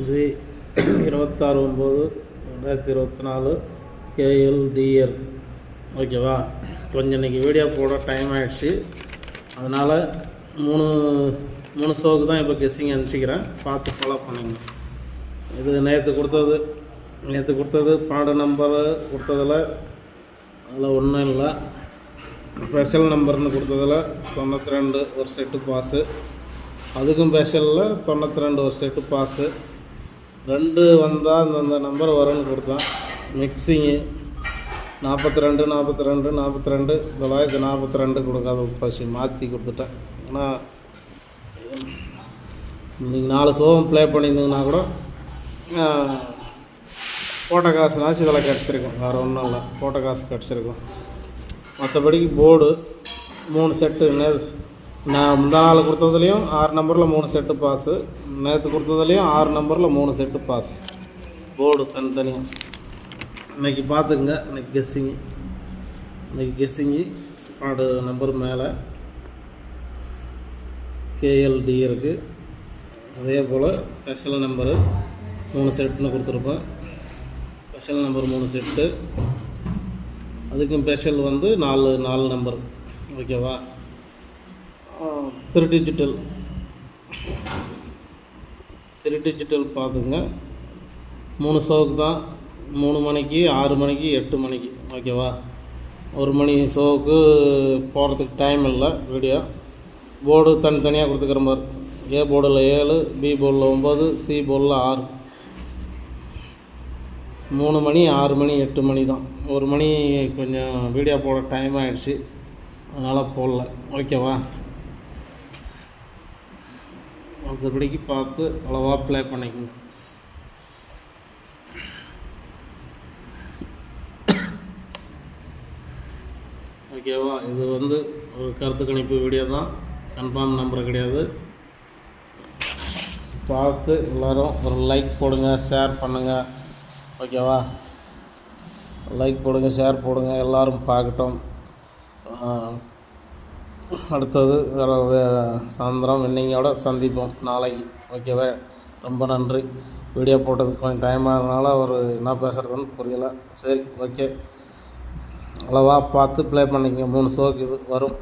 G 26/9/2024 KLDR. ஓகேவா? கொஞ்சம் இன்றைக்கி வீடியோ போட டைம் ஆகிடுச்சு. அதனால் மூணு ஷோக்கு தான் இப்போ கெஸ்ஸிங் அனுப்பிச்சிக்கிறேன். பார்த்து ஃபாலோ பண்ணிங்க. இது நேற்று கொடுத்தது 12 நம்பர் கொடுத்ததில் அதில் ஒன்றும் இல்லை. ஸ்பெஷல் நம்பர்னு கொடுத்ததில் 92 ஒரு செட்டு பாஸு. அதுக்கும் ஸ்பெஷலில் 92 ஒரு செட்டு பாஸு. 2 வந்தால் அந்தந்த நம்பர் வரும்னு கொடுத்தேன். மிக்சிங்கு 42 942 கொடுக்காத பசி மாற்றி கொடுத்துட்டேன். ஆனால் நீங்கள் 4 ஷோவும் ப்ளே பண்ணியிருந்தீங்கன்னா கூட போட்ட காசுனாச்சும் இதில் கிடச்சிருக்கும். வேறு ஒன்றும் இல்லை, போட்ட காசு கிடச்சிருக்கும். மற்றபடிக்கு போர்டு 3 செட்டு. நான் முந்தா நாள் கொடுத்ததுலேயும் 6 நம்பரில் 3 செட்டு பாஸு. நேற்று கொடுத்ததுலேயும் 6 நம்பரில் 3 செட்டு பாஸ். போர்டு தனித்தனியாக இன்றைக்கி பார்த்துக்குங்க. இன்றைக்கி கெஸ்ஸிங்கு 4 நம்பர் மேலே KLD இருக்குது. அதே போல் ஸ்பெஷல் நம்பரு 3 செட்டுன்னு கொடுத்துருப்பேன். Special number 3 set. அதுக்கும் ஸ்பெஷல் வந்து 4 நம்பர். ஓகேவா? 3 டிஜிட்டல் பார்த்துங்க. 3 ஷோவுக்கு தான். 3 மணிக்கு, 6 மணிக்கு, 8 மணிக்கு. ஓகேவா? 1 மணி ஷோவுக்கு போகிறதுக்கு டைம் இல்லை. வீடியோ போர்டு தனித்தனியாக கொடுத்துக்கிற மாதிரி. ஏ போர்டில் 7, பி போர்டில் 9, சி போர்டில் 6. 3 மணி, 6 மணி, 8 மணி தான். 1 மணி கொஞ்சம் வீடியோ போட டைம் ஆகிடுச்சு, அதனால் போடல. ஓகேவா? மற்றபடிக்கு பார்த்து அளவாக ப்ளே பண்ணிக்கோங்க. ஓகேவா? இது வந்து ஒரு கருத்து கணிப்பு வீடியோ தான், கன்ஃபார்ம் நம்பர் கிடையாது. பார்த்து எல்லோரும் ஒரு லைக் போடுங்க, ஷேர் பண்ணுங்கள். ஓகேவா? லைக் போடுங்க, ஷேர் போடுங்க, எல்லோரும் பார்க்கட்டும். அடுத்தது சாயந்தரம் இன்னையோட சந்திப்போம் நாளைக்கு. ஓகேவா? ரொம்ப நன்றி. வீடியோ போட்டதுக்கு கொஞ்சம் டைம் ஆனதுனால என்ன பேசுகிறதுன்னு புரியலை. சரி, ஓகே. அளவாக பார்த்து ப்ளே பண்ணிக்கங்க. 3 ஷோக்கு இது வரும்.